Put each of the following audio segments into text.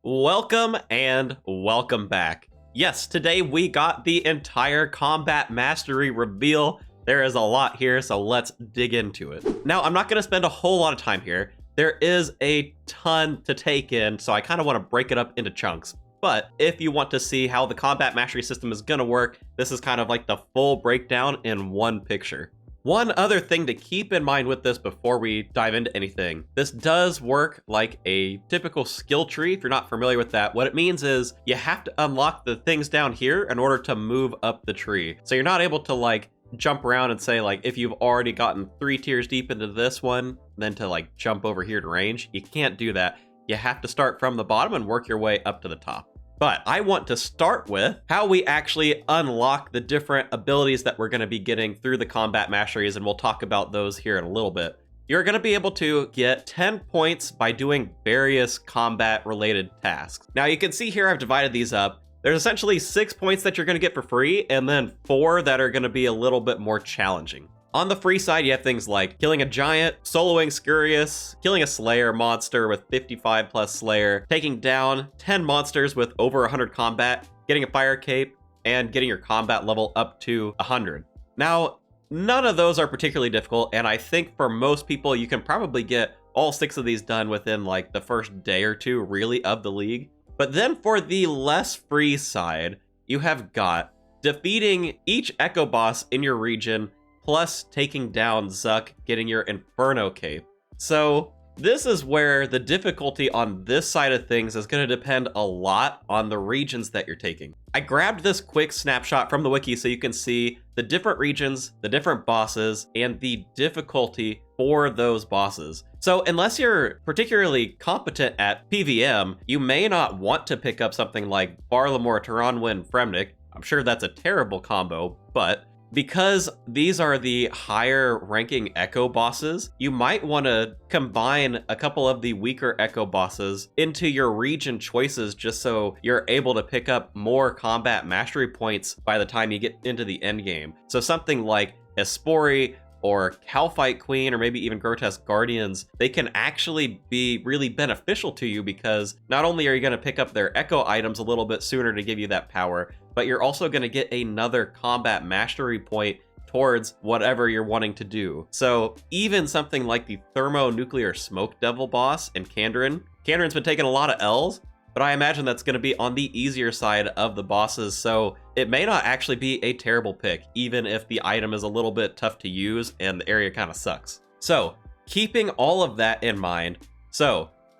Welcome and welcome back. Yes, today we got the entire combat mastery reveal. There is a lot here, so let's dig into it. Now, I'm not going to spend a whole lot of time here. There is a ton to take in, so I kind of want to break it up into chunks. But if you want to see how the combat mastery system is going to work, this is kind of like the full breakdown in one picture. One other thing to keep in mind with this before we dive into anything, this does work like a typical skill tree. If you're not familiar with that, what it means is you have to unlock the things down here in order to move up the tree. So you're not able to like jump around and say like, if you've already gotten 3 tiers deep into this one, then to like jump over here to range. You can't do that. You have to start from the bottom and work your way up to the top. But I want to start with how we actually unlock the different abilities that we're going to be getting through the combat masteries, and we'll talk about those here in a little bit. You're going to be able to get 10 points by doing various combat-related tasks. Now, you can see here I've divided these up. There's essentially 6 points that you're going to get for free, and then 4 that are going to be a little bit more challenging. On the free side, you have things like killing a giant, soloing Scurious, killing a Slayer monster with 55 plus Slayer, taking down 10 monsters with over 100 combat, getting a Fire Cape, and getting your combat level up to 100. Now, none of those are particularly difficult, and I think for most people, you can probably get all 6 of these done within like the first day or two, really, of the league. But then for the less free side, you have got defeating each Echo boss in your region, plus taking down Zuck, getting your Inferno Cape. So this is where the difficulty on this side of things is going to depend a lot on the regions that you're taking. I grabbed this quick snapshot from the wiki so you can see the different regions, the different bosses, and the difficulty for those bosses. So unless you're particularly competent at PVM, you may not want to pick up something like Barlamore, Taranwin, Fremnik. I'm sure that's a terrible combo, but because these are the higher ranking Echo bosses, you might want to combine a couple of the weaker Echo bosses into your region choices just so you're able to pick up more combat mastery points by the time you get into the end game. So something like Espori or Calfight Queen, or maybe even Grotesque Guardians, they can actually be really beneficial to you because not only are you going to pick up their Echo items a little bit sooner to give you that power, but you're also going to get another combat mastery point towards whatever you're wanting to do. So even something like the Thermonuclear Smoke Devil boss in Kandarin's been taking a lot of L's, but I imagine that's going to be on the easier side of the bosses, so it may not actually be a terrible pick, even if the item is a little bit tough to use and the area kind of sucks. So keeping all of that in mind,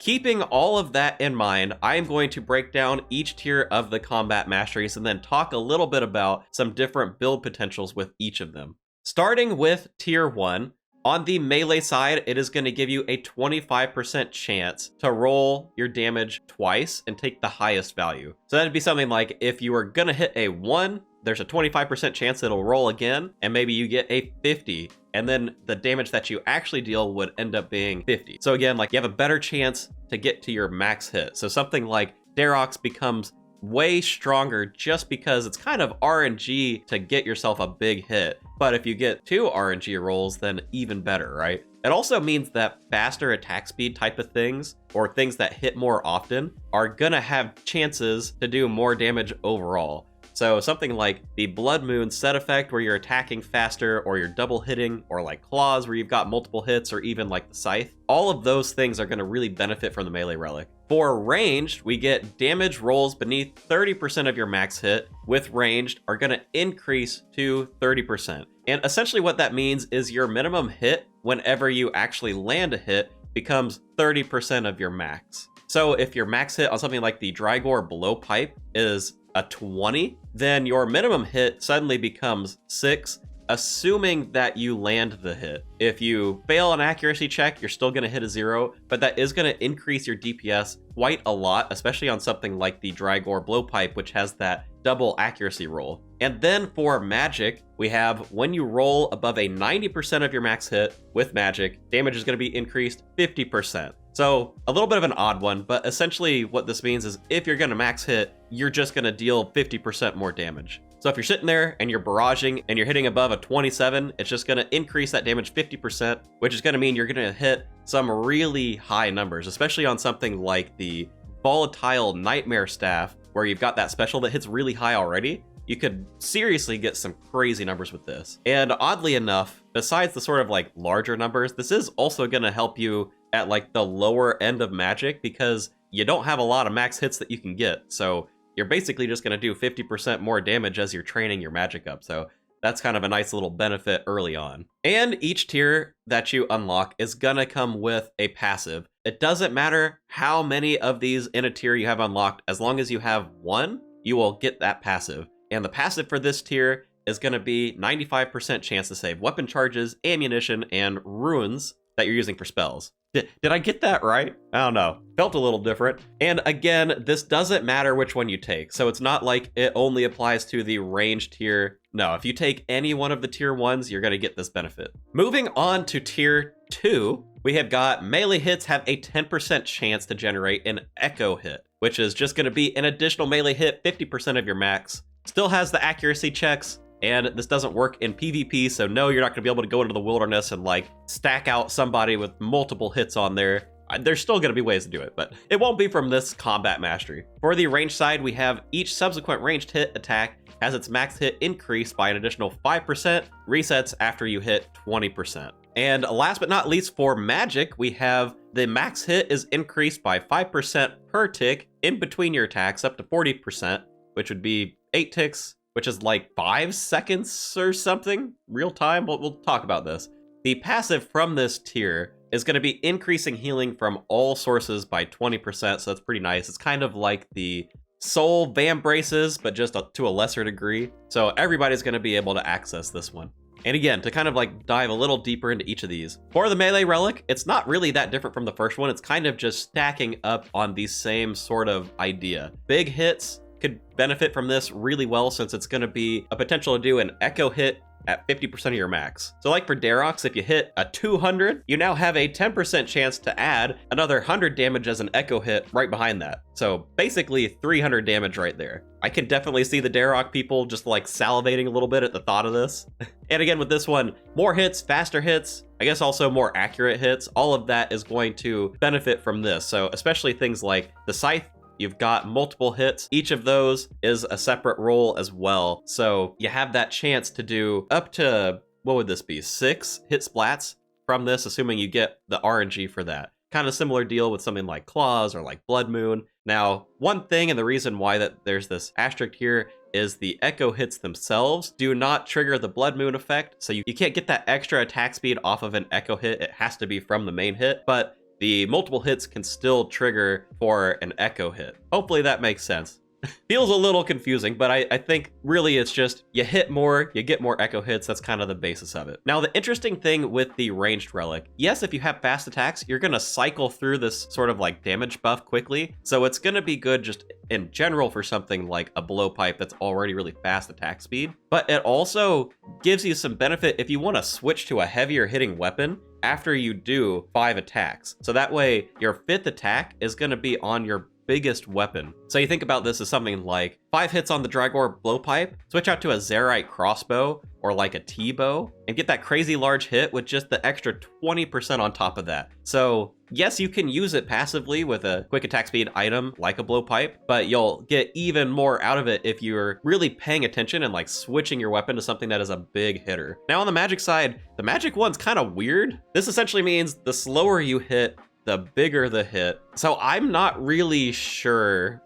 I am going to break down each tier of the combat masteries and then talk a little bit about some different build potentials with each of them. Starting with tier 1, on the melee side, it is going to give you a 25% chance to roll your damage twice and take the highest value. So that'd be something like if you were going to hit a 1, there's a 25% chance it'll roll again, and maybe you get a 50, and then the damage that you actually deal would end up being 50. So again, like you have a better chance to get to your max hit. So something like Darox becomes way stronger just because it's kind of RNG to get yourself a big hit. But if you get 2 RNG rolls, then even better, right? It also means that faster attack speed type of things, or things that hit more often, are gonna have chances to do more damage overall. So something like the Blood Moon set effect where you're attacking faster, or you're double hitting, or like Claws where you've got multiple hits, or even like the Scythe. All of those things are going to really benefit from the melee relic. For ranged, we get damage rolls beneath 30% of your max hit with ranged are going to increase to 30%. And essentially what that means is your minimum hit whenever you actually land a hit becomes 30% of your max. So if your max hit on something like the Drygore Blowpipe is a 20, then your minimum hit suddenly becomes 6, assuming that you land the hit. If you fail an accuracy check, you're still going to hit a 0, but that is going to increase your DPS quite a lot, especially on something like the Drygore Blowpipe, which has that double accuracy roll. And then for magic, we have when you roll above a 90% of your max hit with magic, damage is going to be increased 50%. So a little bit of an odd one, but essentially what this means is if you're going to max hit, you're just going to deal 50% more damage. So if you're sitting there and you're barraging and you're hitting above a 27, it's just going to increase that damage 50%, which is going to mean you're going to hit some really high numbers, especially on something like the volatile nightmare staff, where you've got that special that hits really high already, you could seriously get some crazy numbers with this. And oddly enough, besides the sort of like larger numbers, this is also gonna help you at like the lower end of magic, because you don't have a lot of max hits that you can get. So you're basically just gonna do 50% more damage as you're training your magic up. So that's kind of a nice little benefit early on. And each tier that you unlock is gonna come with a passive. It doesn't matter how many of these in a tier you have unlocked, as long as you have one, you will get that passive. And the passive for this tier is gonna be 95% chance to save weapon charges, ammunition, and runes that you're using for spells. Did I get that right? I don't know. Felt a little different. And again, this doesn't matter which one you take. So it's not like it only applies to the ranged tier. No, if you take any one of the tier 1s, you're gonna get this benefit. Moving on to tier 2, we have got melee hits have a 10% chance to generate an echo hit, which is just gonna be an additional melee hit, 50% of your max. Still has the accuracy checks, and this doesn't work in PvP, so no, you're not gonna be able to go into the wilderness and like stack out somebody with multiple hits on there. There's still gonna be ways to do it, but it won't be from this combat mastery. For the range side, we have each subsequent ranged hit attack has its max hit increased by an additional 5%, resets after you hit 20%. And last but not least, for magic, we have the max hit is increased by 5% per tick in between your attacks up to 40%, which would be 8 ticks, which is like 5 seconds or something, real time. We'll talk about this. The passive from this tier is going to be increasing healing from all sources by 20%, so that's pretty nice. It's kind of like the soul vambraces, but just to a lesser degree. So everybody's going to be able to access this one. And again, to kind of like dive a little deeper into each of these. For the melee relic, it's not really that different from the first one. It's kind of just stacking up on the same sort of idea. Big hits could benefit from this really well, since it's going to be a potential to do an echo hit at 50% of your max. So like for Darox, if you hit a 200, you now have a 10% chance to add another 100 damage as an echo hit right behind that. So basically 300 damage right there. I can definitely see the Darox people just like salivating a little bit at the thought of this. And again, with this one, more hits, faster hits, I guess also more accurate hits, all of that is going to benefit from this. So especially things like the Scythe, you've got multiple hits. Each of those is a separate roll as well. So you have that chance to do up to, what would this be, 6 hit splats from this, assuming you get the RNG for that. Kind of similar deal with something like Claws or like Blood Moon. Now, one thing, and the reason why that there's this asterisk here, is the echo hits themselves do not trigger the Blood Moon effect. So you can't get that extra attack speed off of an echo hit. It has to be from the main hit, but the multiple hits can still trigger for an echo hit. Hopefully that makes sense. Feels a little confusing, but I think really it's just you hit more, you get more echo hits. That's kind of the basis of it. Now, the interesting thing with the ranged relic, yes, if you have fast attacks, you're gonna cycle through this sort of like damage buff quickly. So it's gonna be good just in general for something like a blowpipe that's already really fast attack speed. But it also gives you some benefit if you wanna switch to a heavier hitting weapon after you do 5 attacks. So that way your 5th attack is gonna be on your biggest weapon. So you think about this as something like 5 hits on the Drygor blowpipe, switch out to a Zerite crossbow or like a T-bow, and get that crazy large hit with just the extra 20% on top of that. So yes, you can use it passively with a quick attack speed item like a blowpipe, but you'll get even more out of it if you're really paying attention and like switching your weapon to something that is a big hitter. Now on the magic side, the magic one's kind of weird. This essentially means the slower you hit, the bigger the hit. So I'm not really sure.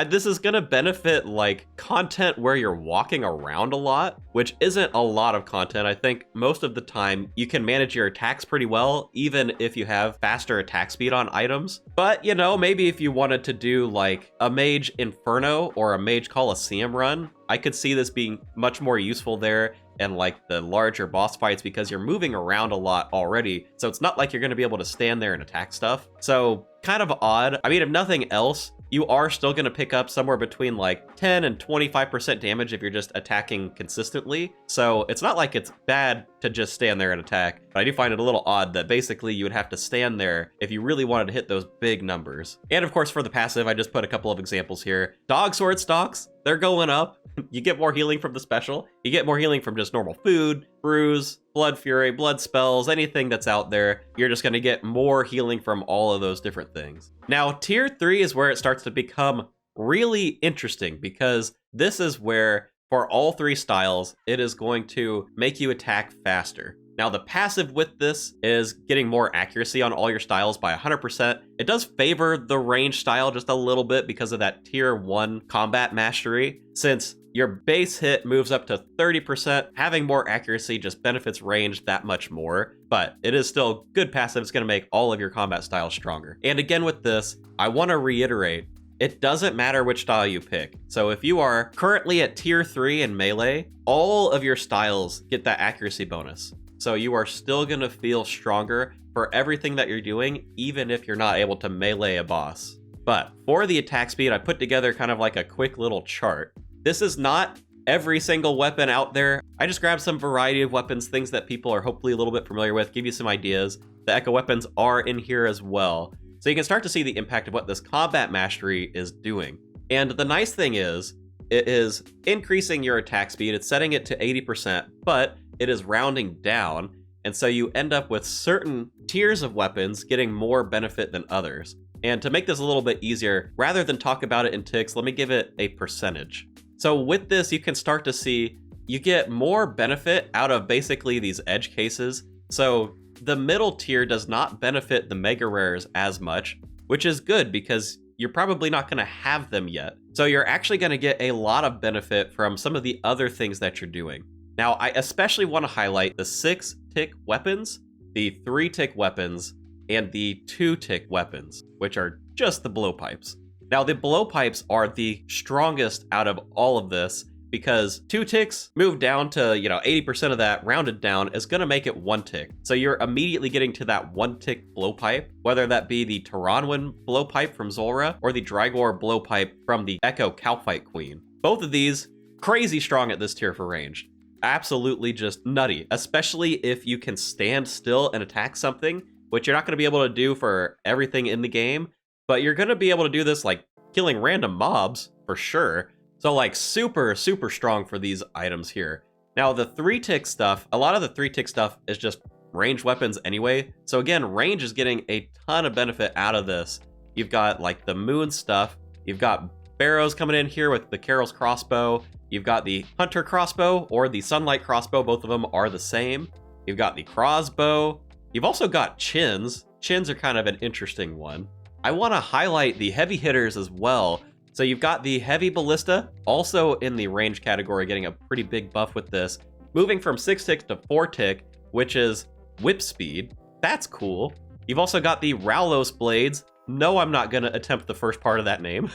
This is gonna benefit like content where you're walking around a lot, which isn't a lot of content. I think most of the time you can manage your attacks pretty well, even if you have faster attack speed on items. But you know, maybe if you wanted to do like a Mage Inferno or a Mage Coliseum run, I could see this being much more useful there and like the larger boss fights, because you're moving around a lot already. So it's not like you're gonna be able to stand there and attack stuff. So kind of odd. I mean, if nothing else, you are still gonna pick up somewhere between like 10 and 25% damage if you're just attacking consistently. So it's not like it's bad to just stand there and attack, but I do find it a little odd that basically you would have to stand there if you really wanted to hit those big numbers. And of course, for the passive, I just put a couple of examples here. Dog sword stocks, they're going up. You get more healing from the special. You get more healing from just normal food, brews, blood fury, blood spells, anything that's out there. You're just going to get more healing from all of those different things. Now, tier 3 is where it starts to become really interesting, because this is where, for all 3 styles, it is going to make you attack faster. Now, the passive with this is getting more accuracy on all your styles by 100%. It does favor the range style just a little bit because of that tier 1 combat mastery. Since your base hit moves up to 30%, having more accuracy just benefits range that much more, but it is still good passive. It's going to make all of your combat styles stronger. And again with this, I want to reiterate, it doesn't matter which style you pick. So if you are currently at tier 3 in melee, all of your styles get that accuracy bonus. So you are still going to feel stronger for everything that you're doing, even if you're not able to melee a boss. But for the attack speed, I put together kind of like a quick little chart. This is not every single weapon out there. I just grabbed some variety of weapons, things that people are hopefully a little bit familiar with, give you some ideas. The echo weapons are in here as well. So you can start to see the impact of what this combat mastery is doing. And the nice thing is, it is increasing your attack speed. It's setting it to 80%, but it is rounding down. And so you end up with certain tiers of weapons getting more benefit than others. And to make this a little bit easier, rather than talk about it in ticks, let me give it a percentage. So with this, you can start to see you get more benefit out of basically these edge cases. So the middle tier does not benefit the mega rares as much, which is good because you're probably not going to have them yet. So you're actually going to get a lot of benefit from some of the other things that you're doing. Now, I especially want to highlight the 6-tick weapons, the 3-tick weapons, and the 2-tick weapons, which are just the blowpipes. Now, the blowpipes are the strongest out of all of this because 2 ticks moved down to, 80% of that rounded down is going to make it 1 tick. So you're immediately getting to that 1-tick blowpipe, whether that be the Taranwin blowpipe from Zulrah or the Drygor blowpipe from the Echo Cowfight Queen. Both of these, crazy strong at this tier for ranged. Absolutely just nutty, especially if you can stand still and attack something, which you're not going to be able to do for everything in the game, but you're going to be able to do this like killing random mobs for sure. So like super, super strong for these items here. Now the 3-tick stuff, a lot of the 3-tick stuff is just ranged weapons anyway. So again, range is getting a ton of benefit out of this. You've got like the moon stuff. You've got Barrows coming in here with the Carol's crossbow. You've got the Hunter crossbow or the Sunlight crossbow. Both of them are the same. You've got the crossbow. You've also got chins. Chins are kind of an interesting one. I want to highlight the heavy hitters as well. So you've got the heavy ballista, also in the range category, getting a pretty big buff with this. Moving from 6-tick to 4-tick, which is whip speed. That's cool. You've also got the Raulos blades. No, I'm not going to attempt the first part of that name.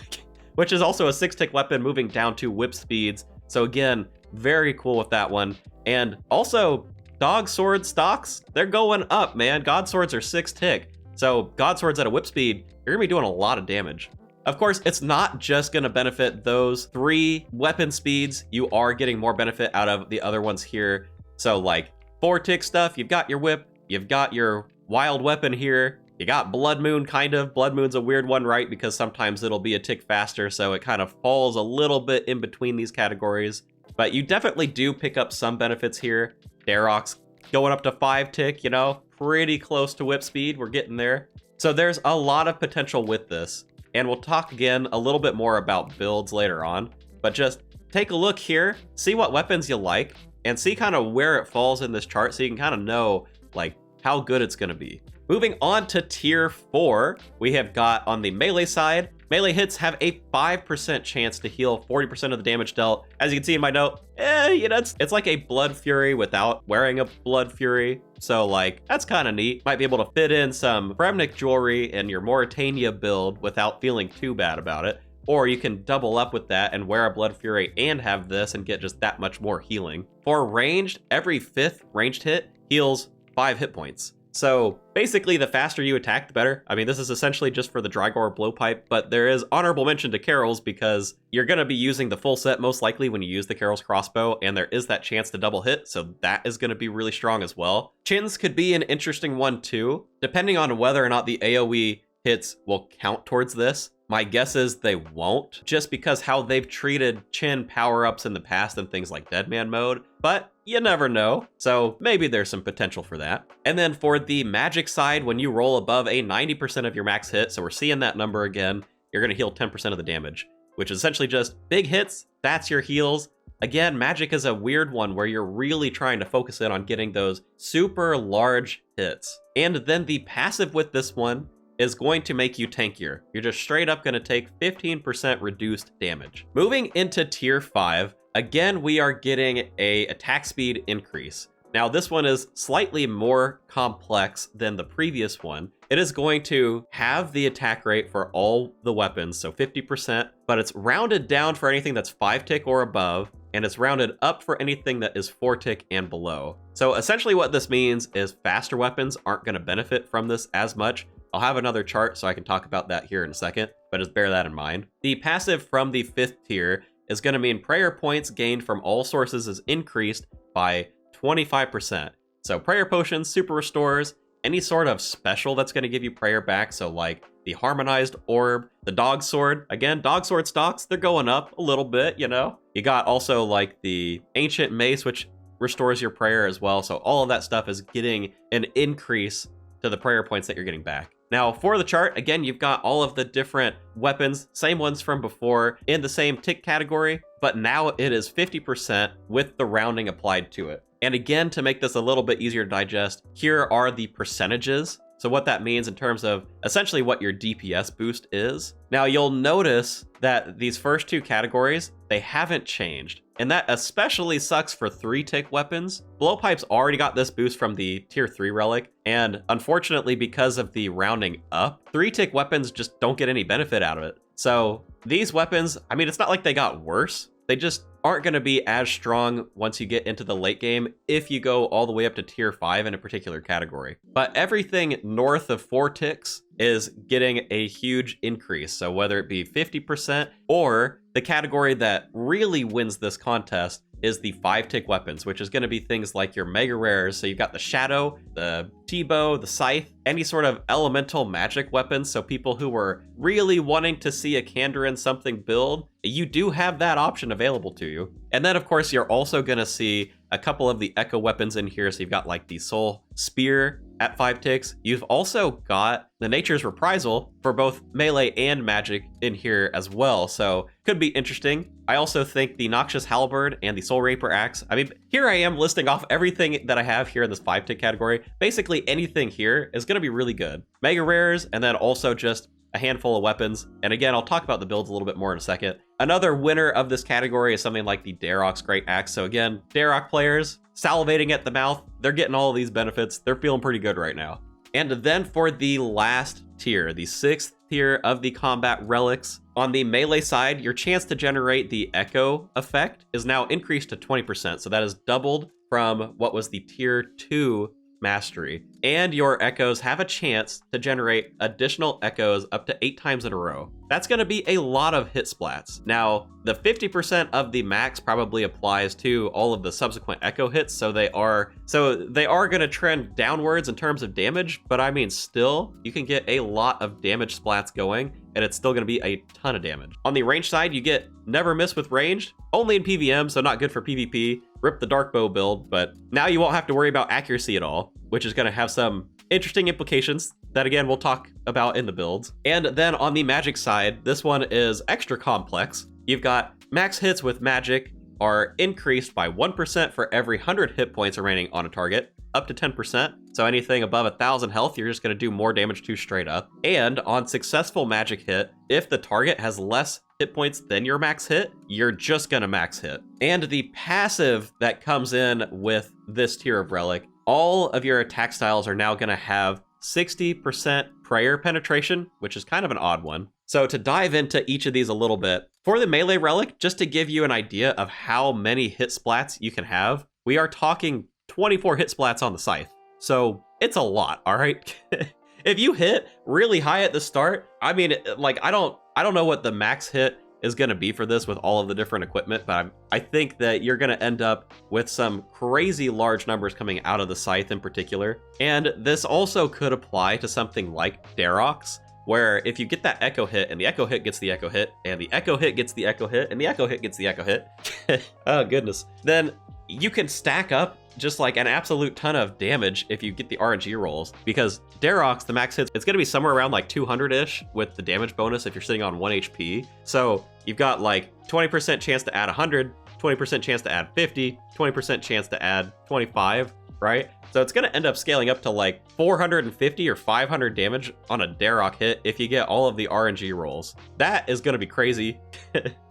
Which is also a 6-tick weapon moving down to whip speeds. So again, very cool with that one. And also, dog sword stocks, they're going up, man. God swords are 6-tick. So God swords at a whip speed, you're gonna be doing a lot of damage. Of course, it's not just gonna benefit those 3 weapon speeds. You are getting more benefit out of the other ones here. So like 4-tick stuff, you've got your whip, you've got your wild weapon here. You got Blood Moon, kind of. Blood Moon's a weird one, right? Because sometimes it'll be a tick faster, so it kind of falls a little bit in between these categories. But you definitely do pick up some benefits here. Darok's going up to 5-tick, pretty close to whip speed. We're getting there. So there's a lot of potential with this. And we'll talk again a little bit more about builds later on. But just take a look here, see what weapons you like, and see kind of where it falls in this chart so you can kind of know, like, how good it's going to be. Moving on to tier 4, we have got on the melee side, melee hits have a 5% chance to heal 40% of the damage dealt. As you can see in my note, it's like a Blood Fury without wearing a Blood Fury. So like, that's kind of neat. Might be able to fit in some Fremnik jewelry in your Mauritania build without feeling too bad about it. Or you can double up with that and wear a Blood Fury and have this and get just that much more healing. For ranged, every 5th ranged hit heals 5 hit points. So basically, the faster you attack, the better. I mean, this is essentially just for the Drygor blowpipe, but there is honorable mention to Carol's because you're going to be using the full set most likely when you use the Carol's crossbow, and there is that chance to double hit, so that is going to be really strong as well. Chins could be an interesting one too, depending on whether or not the AoE hits will count towards this. My guess is they won't, just because how they've treated Chin power-ups in the past and things like Deadman mode, but you never know, so maybe there's some potential for that. And then for the magic side, when you roll above a 90% of your max hit, so we're seeing that number again, you're gonna heal 10% of the damage, which is essentially just big hits, that's your heals. Again, magic is a weird one where you're really trying to focus in on getting those super large hits. And then the passive with this one is going to make you tankier. You're just straight up going to take 15% reduced damage. Moving into tier 5, again, we are getting a attack speed increase. Now, this one is slightly more complex than the previous one. It is going to have the attack rate for all the weapons, so 50%, but it's rounded down for anything that's 5 tick or above, and it's rounded up for anything that is 4 tick and below. So essentially what this means is faster weapons aren't going to benefit from this as much. I'll have another chart so I can talk about that here in a second, but just bear that in mind. The passive from the 5th tier is going to mean prayer points gained from all sources is increased by 25%. So prayer potions, super restores, any sort of special that's going to give you prayer back, so like the harmonized orb, the dog sword. Again, dog sword stocks, they're going up a little bit, you know? You got also like the ancient mace, which restores your prayer as well. So all of that stuff is getting an increase to the prayer points that you're getting back. Now, for the chart, again, you've got all of the different weapons, same ones from before, in the same tick category, but now it is 50% with the rounding applied to it. And again, to make this a little bit easier to digest, here are the percentages. So what that means in terms of essentially what your DPS boost is. Now, you'll notice that these first two categories, they haven't changed. And that especially sucks for 3-tick weapons. Blowpipes already got this boost from the tier 3 relic, and unfortunately because of the rounding up, 3-tick weapons just don't get any benefit out of it. So these weapons, I mean, it's not like they got worse, they just aren't going to be as strong once you get into the late game if you go all the way up to tier 5 in a particular category. But everything north of 4 ticks is getting a huge increase. So whether it be 50% or the category that really wins this contest is the 5-tick weapons, which is going to be things like your mega rares. So you've got the Shadow, the T-Bow, the Scythe, any sort of elemental magic weapons. So people who were really wanting to see a Kandarin something build, you do have that option available to you. And then of course, you're also going to see a couple of the echo weapons in here. So you've got like the Soul Spear at 5 ticks. You've also got the Nature's Reprisal for both melee and magic in here as well. So could be interesting. I also think the Noxious Halberd and the Soul Raper Axe. I mean, here I am listing off everything that I have here in this 5-tick category. Basically anything here is going to be really good. Mega rares, and then also just a handful of weapons. And again, I'll talk about the builds a little bit more in a second. Another winner of this category is something like the Darok's Great Axe. So again, Darok players salivating at the mouth, they're getting all of these benefits. They're feeling pretty good right now. And then for the last tier, the 6th tier of the combat relics, on the melee side, your chance to generate the echo effect is now increased to 20%. So that is doubled from what was the tier 2 mastery. And your echoes have a chance to generate additional echoes up to 8 times in a row. That's going to be a lot of hit splats. Now, the 50% of the max probably applies to all of the subsequent echo hits, so they are going to trend downwards in terms of damage, but I mean, still, you can get a lot of damage splats going, and it's still going to be a ton of damage. On the range side, you get Never Miss with ranged, only in PvM, so not good for PvP. Rip the Dark Bow build, but now you won't have to worry about accuracy at all, which is going to have some interesting implications that again we'll talk about in the builds. And then on the magic side, this one is extra complex. You've got max hits with magic are increased by 1% for every 100 hit points remaining on a target, up to 10%. So anything above 1,000 health, you're just going to do more damage to straight up. And on successful magic hit, if the target has less hit points than your max hit, you're just going to max hit. And the passive that comes in with this tier of relic, all of your attack styles are now going to have 60% prayer penetration, which is kind of an odd one. So to dive into each of these a little bit, for the melee relic, just to give you an idea of how many hit splats you can have, we are talking 24 hit splats on the Scythe. So it's a lot, all right? If you hit really high at the start, I mean, like, I don't know what the max hit is going to be for this with all of the different equipment, but I think that you're going to end up with some crazy large numbers coming out of the Scythe in particular. And this also could apply to something like Darok's. where if you get that echo hit, and the echo hit gets the echo hit, and the echo hit gets the echo hit, and the echo hit gets the echo hit, oh goodness, then you can stack up just like an absolute ton of damage if you get the RNG rolls, because Darox, the max hits, it's going to be somewhere around like 200-ish with the damage bonus if you're sitting on 1 HP. So you've got like 20% chance to add 100, 20% chance to add 50, 20% chance to add 25, right? So it's going to end up scaling up to like 450 or 500 damage on a Darox hit if you get all of the RNG rolls. That is going to be crazy.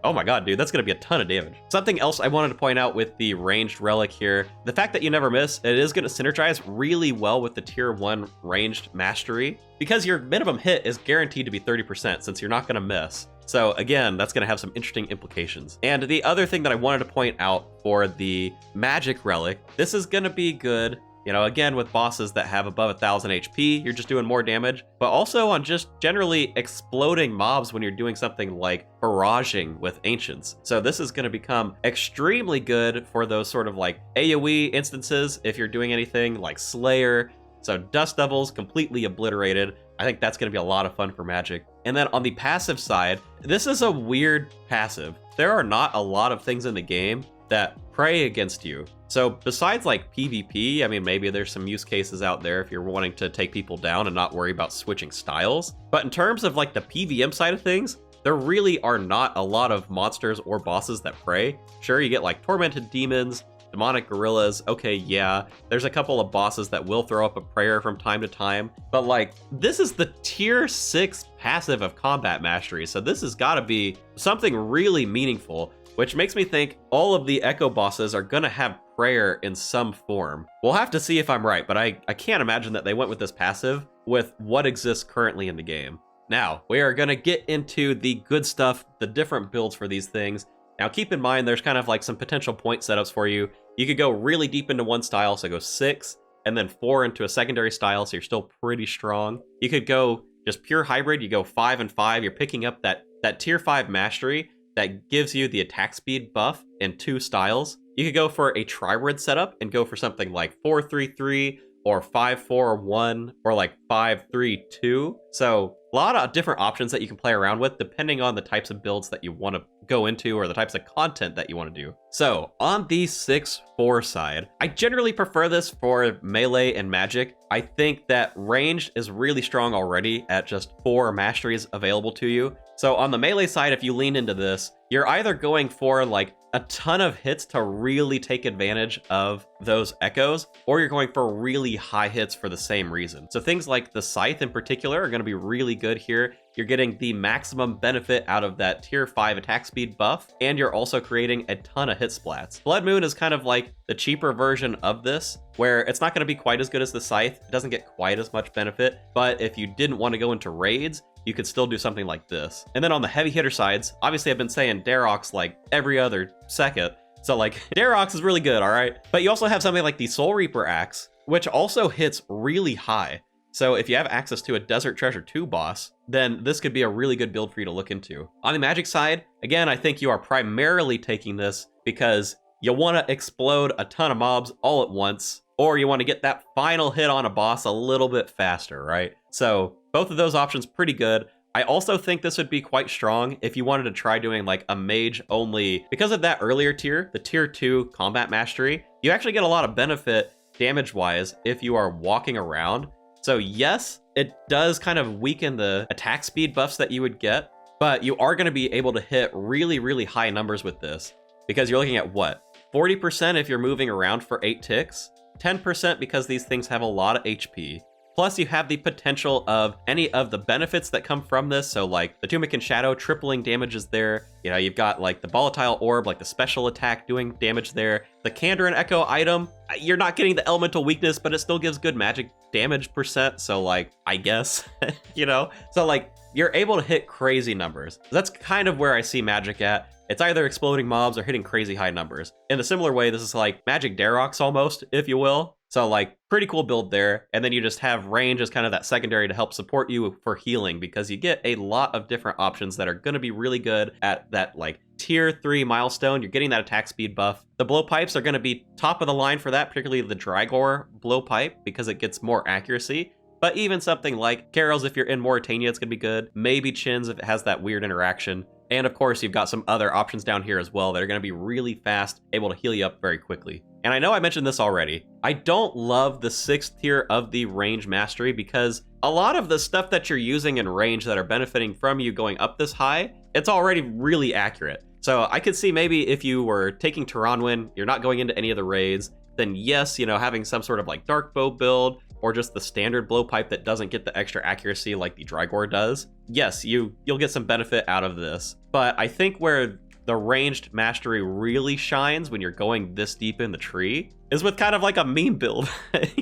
Oh my god, dude, that's going to be a ton of damage. Something else I wanted to point out with the ranged relic here, the fact that you never miss, it is going to synergize really well with the tier 1 ranged mastery, because your minimum hit is guaranteed to be 30% since you're not going to miss. So again, that's going to have some interesting implications. And the other thing that I wanted to point out for the magic relic, this is going to be good, you know, again, with bosses that have above 1000 HP, you're just doing more damage, but also on just generally exploding mobs when you're doing something like barraging with ancients. So this is going to become extremely good for those sort of like AoE instances if you're doing anything like Slayer. So Dust Devils completely obliterated. I think that's going to be a lot of fun for Magic. And then on the passive side, this is a weird passive. There are not a lot of things in the game that prey against you. So besides like PvP, I mean, maybe there's some use cases out there if you're wanting to take people down and not worry about switching styles. But in terms of like the PvM side of things, there really are not a lot of monsters or bosses that prey. Sure, you get like Tormented Demons, Demonic Gorillas, okay, yeah. There's a couple of bosses that will throw up a prayer from time to time, but like, this is the tier 6 passive of Combat Mastery, so this has got to be something really meaningful, which makes me think all of the Echo bosses are gonna have prayer in some form. We'll have to see if I'm right, but I can't imagine that they went with this passive with what exists currently in the game. Now, we are gonna get into the good stuff, the different builds for these things. Now keep in mind, there's kind of like some potential point setups for you. You could go really deep into one style, so go 6, and then 4 into a secondary style, so you're still pretty strong. You could go just pure hybrid, you go 5 and 5, you're picking up that tier 5 mastery that gives you the attack speed buff in 2 styles. You could go for a tribrid setup and go for something like 4-3-3, or 5-4-1, or like 5-3-2. So a lot of different options that you can play around with depending on the types of builds that you want to go into or the types of content that you want to do. So on the 6-4 side, I generally prefer this for melee and magic. I think that ranged is really strong already at just 4 masteries available to you. So on the melee side, if you lean into this, you're either going for like a ton of hits to really take advantage of those echoes, or you're going for really high hits for the same reason. So things like the Scythe in particular are going to be really good here. You're getting the maximum benefit out of that tier 5 attack speed buff, and you're also creating a ton of hit splats. Blood Moon is kind of like the cheaper version of this, where it's not going to be quite as good as the Scythe. It doesn't get quite as much benefit, but if you didn't want to go into raids, you could still do something like this. And then on the heavy hitter sides, obviously I've been saying Darox like every other second. So like Darox is really good, all right? But you also have something like the Soul Reaper Axe, which also hits really high. So if you have access to a Desert Treasure 2 boss, then this could be a really good build for you to look into. On the magic side, again, I think you are primarily taking this because you want to explode a ton of mobs all at once, or you want to get that final hit on a boss a little bit faster, right? So both of those options pretty good. I also think this would be quite strong if you wanted to try doing like a mage only. Because of that earlier tier, the tier 2 combat mastery, you actually get a lot of benefit damage wise if you are walking around. So yes, it does kind of weaken the attack speed buffs that you would get, but you are going to be able to hit really, really high numbers with this, because you're looking at what? 40% if you're moving around for 8 ticks, 10% because these things have a lot of HP. Plus, you have the potential of any of the benefits that come from this. So like the Tumic Shadow tripling damages there. You know, you've got like the Volatile Orb, like the special attack doing damage there. The Candor and Echo item, you're not getting the elemental weakness, but it still gives good magic damage percent. So like, I guess, you know? So like, you're able to hit crazy numbers. That's kind of where I see magic at. It's either exploding mobs or hitting crazy high numbers. In a similar way, this is like Magic Darox almost, if you will. So like, pretty cool build there. And then you just have range as kind of that secondary to help support you for healing, because you get a lot of different options that are going to be really good at that like tier 3 milestone. You're getting that attack speed buff. The blowpipes are going to be top of the line for that, particularly the Drygore blowpipe, because it gets more accuracy. But even something like Carol's, if you're in Mauritania, it's going to be good. Maybe Chin's if it has that weird interaction. And of course, you've got some other options down here as well that are going to be really fast, able to heal you up very quickly. And I know I mentioned this already. I don't love the 6th tier of the range mastery because a lot of the stuff that you're using in range that are benefiting from you going up this high, it's already really accurate. So I could see maybe if you were taking Taranwin, you're not going into any of the raids, then yes, you know, having some sort of like dark bow build or just the standard blowpipe that doesn't get the extra accuracy like the Drygor does. Yes, you'll get some benefit out of this. But I think where the ranged mastery really shines when you're going this deep in the tree is with kind of like a meme build.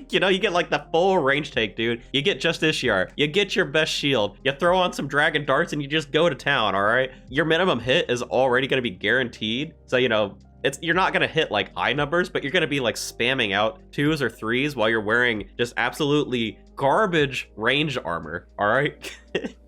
You know, you get like the full range take, dude. You get just Ishiar, you get your best shield, you throw on some dragon darts and you just go to town, all right? Your minimum hit is already gonna be guaranteed. So, you know, you're not gonna hit like high numbers, but you're gonna be like spamming out 2s or 3s while you're wearing just absolutely garbage range armor, all right?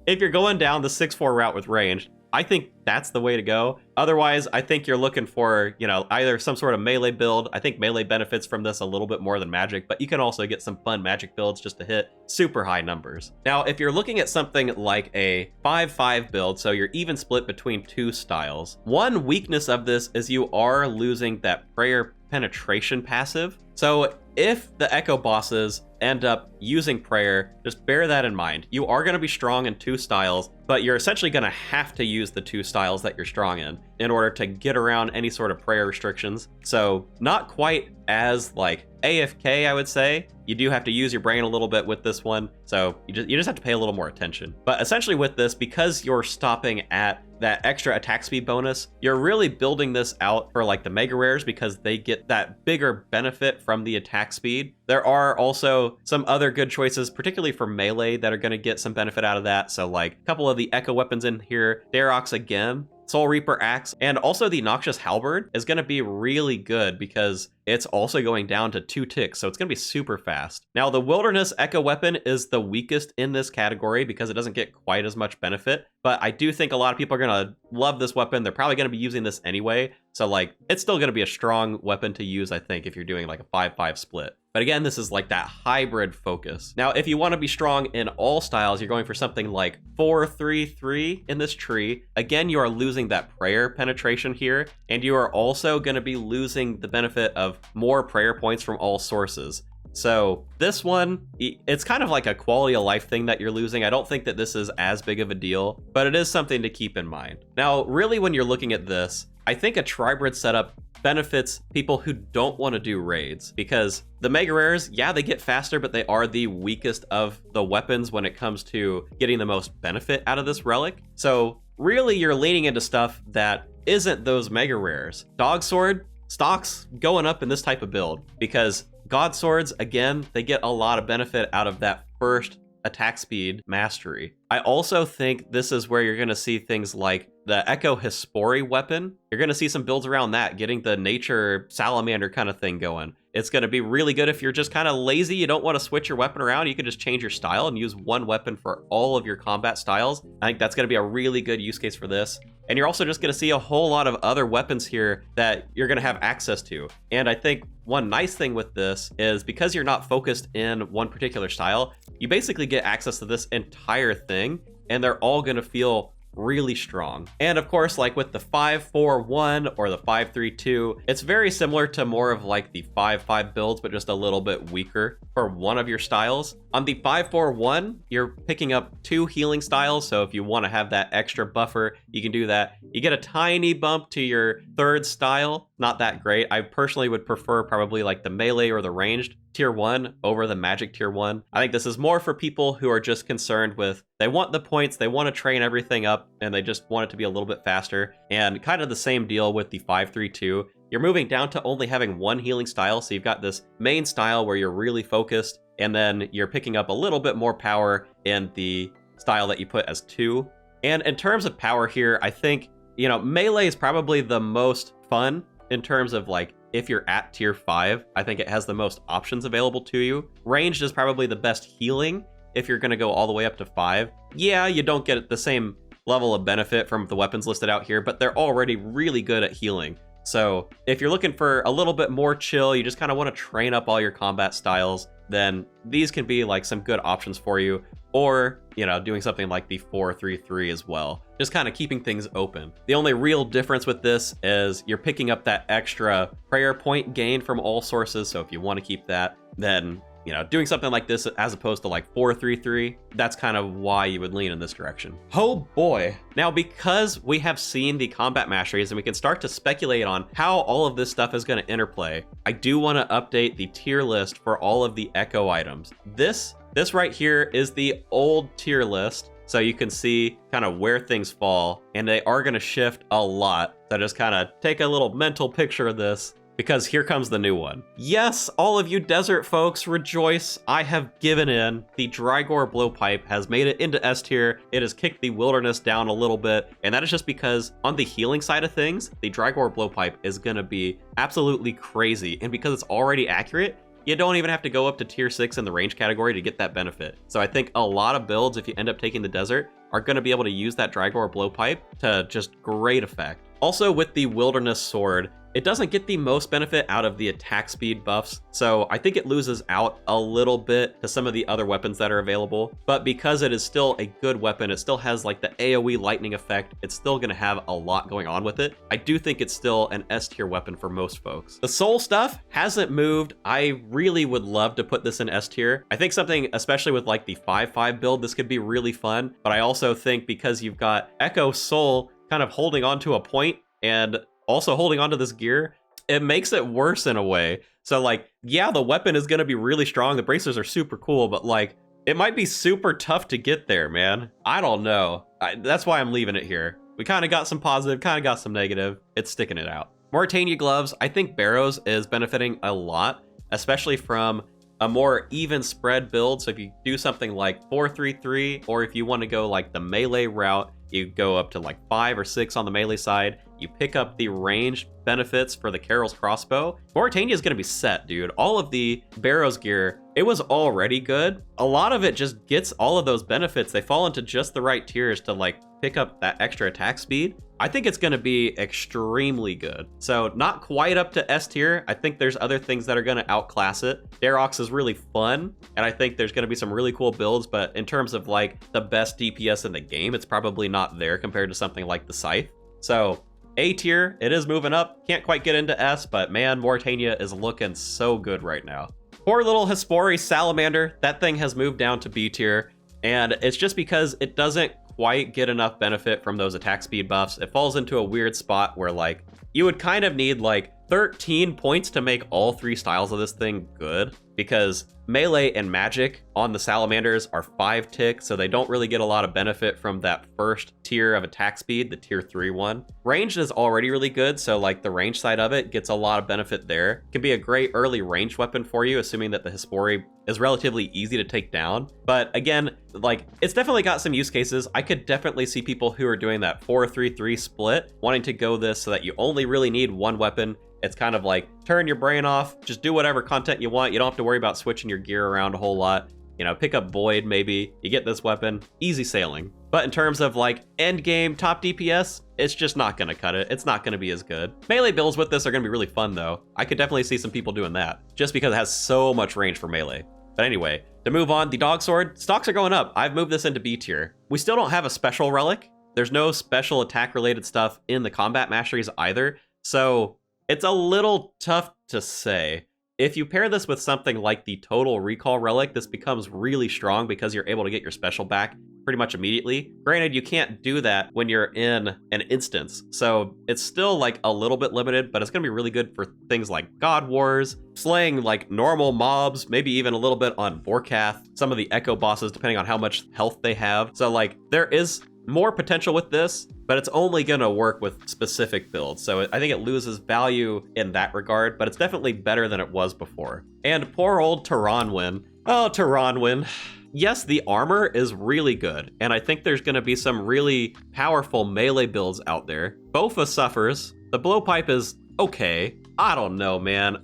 If you're going down the 6-4 route with ranged, I think that's the way to go. Otherwise, I think you're looking for, you know, either some sort of melee build. I think melee benefits from this a little bit more than magic, but you can also get some fun magic builds just to hit super high numbers. Now, if you're looking at something like a 5-5 build, so you're even split between 2 styles, one weakness of this is you are losing that prayer penetration passive. So if the Echo bosses end up using prayer, just bear that in mind. You are going to be strong in 2 styles, but you're essentially going to have to use the 2 styles that you're strong in order to get around any sort of prayer restrictions. So not quite as like AFK, I would say. You do have to use your brain a little bit with this one, so you just have to pay a little more attention. But essentially with this, because you're stopping at that extra attack speed bonus, you're really building this out for like the mega rares because they get that bigger benefit from the attack speed. There are also some other good choices, particularly for melee, that are going to get some benefit out of that. So like a couple of the Echo weapons in here, Darox again, Soul Reaper Axe, and also the Noxious Halberd is going to be really good because it's also going down to 2 ticks, so it's going to be super fast. Now, the Wilderness Echo weapon is the weakest in this category because it doesn't get quite as much benefit, but I do think a lot of people are going to love this weapon. They're probably going to be using this anyway, so like it's still going to be a strong weapon to use, I think, if you're doing like a 5-5 split. But again, this is like that hybrid focus. Now, if you want to be strong in all styles, you're going for something like 4-3-3 in this tree. Again, you are losing that prayer penetration here, and you are also going to be losing the benefit of more prayer points from all sources. So this one, it's kind of like a quality of life thing that you're losing. I don't think that this is as big of a deal, but it is something to keep in mind. Now, really, when you're looking at this, I think a tribrid setup benefits people who don't want to do raids because the mega rares, yeah, they get faster, but they are the weakest of the weapons when it comes to getting the most benefit out of this relic. So really, you're leaning into stuff that isn't those mega rares. Dog Sword stocks going up in this type of build because God Swords, again, they get a lot of benefit out of that first attack speed mastery. I also think this is where you're going to see things like the Echo Hispori weapon. You're going to see some builds around that, getting the nature salamander kind of thing going. It's going to be really good if you're just kind of lazy, you don't want to switch your weapon around, you can just change your style and use one weapon for all of your combat styles. I think that's going to be a really good use case for this. And you're also just going to see a whole lot of other weapons here that you're going to have access to. And I think one nice thing with this is because you're not focused in one particular style, you basically get access to this entire thing, and they're all going to feel really strong. And of course, like with the 5-4-1 or the 5-3-2, it's very similar to more of like the 5-5 builds, but just a little bit weaker for one of your styles. On the 5-4-1, you're picking up 2 healing styles, so if you want to have that extra buffer, you can do that. You get a tiny bump to your 3rd style, not that great. I personally would prefer probably like the melee or the ranged tier 1 over the magic tier 1. I think this is more for people who are just concerned with, they want the points, they want to train everything up, and they just want it to be a little bit faster. And kind of the same deal with the 5-3-2. You're moving down to only having 1 healing style, so you've got this main style where you're really focused, and then you're picking up a little bit more power in the style that you put as 2. And in terms of power here, I think, you know, melee is probably the most fun in terms of like, if you're at tier 5, I think it has the most options available to you. Ranged is probably the best healing if you're going to go all the way up to 5. Yeah, you don't get the same level of benefit from the weapons listed out here, but they're already really good at healing. So if you're looking for a little bit more chill, you just kind of want to train up all your combat styles, then these can be like some good options for you. Or, you know, doing something like the 4-3-3 as well. Just kind of keeping things open. The only real difference with this is you're picking up that extra prayer point gain from all sources. So if you want to keep that, then, you know, doing something like this as opposed to like 4-3-3, that's kind of why you would lean in this direction. Oh boy. Now, because we have seen the combat masteries and we can start to speculate on how all of this stuff is going to interplay, I do want to update the tier list for all of the Echo items. This right here is the old tier list, so you can see kind of where things fall, and they are going to shift a lot. So just kind of take a little mental picture of this, because here comes the new one. Yes, all of you desert folks, rejoice. I have given in. The Drygore Blowpipe has made it into S tier. It has kicked the wilderness down a little bit, and that is just because on the healing side of things, the Drygore Blowpipe is going to be absolutely crazy, and because it's already accurate, you don't even have to go up to tier 6 in the range category to get that benefit. So I think a lot of builds, if you end up taking the desert, are going to be able to use that Drygore Blowpipe to just great effect. Also with the Wilderness Sword, it doesn't get the most benefit out of the attack speed buffs, so I think it loses out a little bit to some of the other weapons that are available, but because it is still a good weapon, it still has like the AoE lightning effect, it's still going to have a lot going on with it. I do think it's still an S tier weapon for most folks. The soul stuff hasn't moved. I really would love to put this in S tier. I think something, especially with like the 5-5 build, this could be really fun, but I also think because you've got Echo Soul kind of holding on to a point and also holding onto this gear, it makes it worse in a way. So like, yeah, the weapon is gonna be really strong. The bracers are super cool, but like, it might be super tough to get there, man. I don't know. That's why I'm leaving it here. We kind of got some positive, kind of got some negative. It's sticking it out. Mauritania gloves, I think Barrows is benefiting a lot, especially from a more even spread build. So if you do something like 4-3-3, or if you want to go like the melee route, you go up to like 5 or 6 on the melee side, you pick up the ranged benefits for the Carol's crossbow. Mauritania is going to be set, dude. All of the Barrows gear, it was already good. A lot of it just gets all of those benefits. They fall into just the right tiers to like pick up that extra attack speed. I think it's going to be extremely good. So not quite up to S tier. I think there's other things that are going to outclass it. Darox is really fun, and I think there's going to be some really cool builds, but in terms of like the best DPS in the game, it's probably not there compared to something like the Scythe. So A tier, it is moving up. Can't quite get into S, but man, Mauritania is looking so good right now. Poor little Hespori Salamander, that thing has moved down to B tier, and it's just because it doesn't quite get enough benefit from those attack speed buffs. It falls into a weird spot where like you would kind of need like 13 points to make all 3 styles of this thing good, because melee and magic on the salamanders are 5 tick, so they don't really get a lot of benefit from that first tier of attack speed, the tier 3 one. Ranged is already really good, so like the range side of it gets a lot of benefit there. Can be a great early ranged weapon for you, assuming that the Hespori is relatively easy to take down. But again, like it's definitely got some use cases. I could definitely see people who are doing that 4-3-3 split wanting to go this so that you only really need one weapon. It's kind of like turn your brain off, just do whatever content you want. You don't have to worry about switching your gear around a whole lot. You know, pick up Void maybe, you get this weapon, easy sailing. But in terms of like end game top DPS, it's just not gonna cut it. It's not gonna be as good. Melee builds with this are gonna be really fun though. I could definitely see some people doing that just because it has so much range for melee. But anyway, to move on, the Dog Sword, stocks are going up. I've moved this into B tier. We still don't have a special relic. There's no special attack related stuff in the combat masteries either. So it's a little tough to say. If you pair this with something like the Total Recall Relic, this becomes really strong because you're able to get your special back pretty much immediately. Granted, you can't do that when you're in an instance, so it's still like a little bit limited, but it's gonna be really good for things like God Wars, slaying like normal mobs, maybe even a little bit on Vorkath, some of the Echo bosses, depending on how much health they have. So like there is more potential with this, but it's only gonna work with specific builds. So I think it loses value in that regard, but it's definitely better than it was before. And poor old Taranwin. Oh, Taranwin. Yes, the armor is really good, and I think there's gonna be some really powerful melee builds out there. Bofa suffers. The blowpipe is okay. I don't know, man.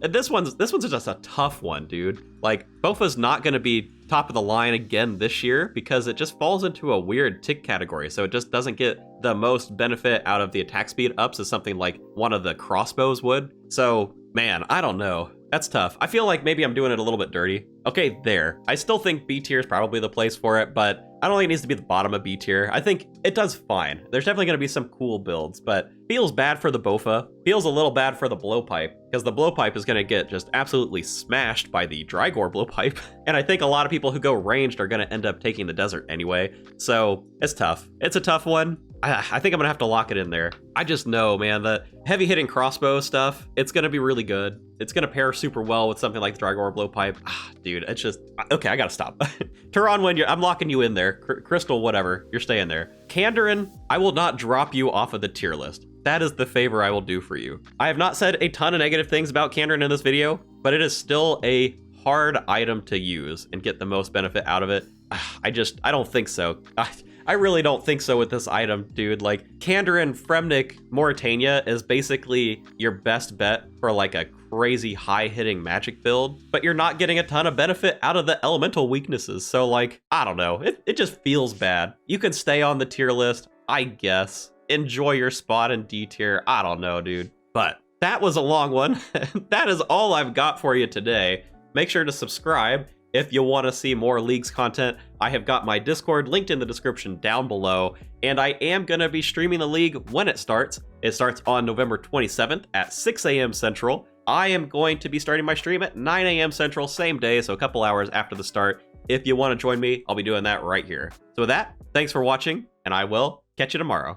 this one's just a tough one, dude. Like, Bofa's not going to be top of the line again this year because it just falls into a weird tick category. So it just doesn't get the most benefit out of the attack speed ups as something like one of the crossbows would. So, man, I don't know. That's tough. I feel like maybe I'm doing it a little bit dirty. Okay, there. I still think B tier is probably the place for it, but I don't think it needs to be the bottom of B tier. I think it does fine. There's definitely going to be some cool builds, but feels bad for the Bofa. Feels a little bad for the Blowpipe, because the Blowpipe is going to get just absolutely smashed by the Drygore Blowpipe. And I think a lot of people who go ranged are going to end up taking the desert anyway. So it's tough. It's a tough one. I think I'm gonna have to lock it in there. I just know, man, the heavy hitting crossbow stuff, it's gonna be really good. It's gonna pair super well with something like the Drygore Blowpipe. Dude, it's just, okay, I gotta stop. Turon, I'm locking you in there. Crystal, whatever, you're staying there. Kandarin, I will not drop you off of the tier list. That is the favor I will do for you. I have not said a ton of negative things about Kandarin in this video, but it is still a hard item to use and get the most benefit out of it. I don't think so. I really don't think so with this item, dude. Like, Kandarin Fremnik Mauritania is basically your best bet for like a crazy high-hitting magic build, but you're not getting a ton of benefit out of the elemental weaknesses. So like, I don't know, it just feels bad. You can stay on the tier list, I guess. Enjoy your spot in D tier. I don't know, dude. But that was a long one. That is all I've got for you today. Make sure to subscribe if you want to see more Leagues content. I have got my Discord linked in the description down below, and I am going to be streaming the League when it starts. It starts on November 27th at 6 a.m. Central. I am going to be starting my stream at 9 a.m. Central, same day, so a couple hours after the start. If you want to join me, I'll be doing that right here. So with that, thanks for watching, and I will catch you tomorrow.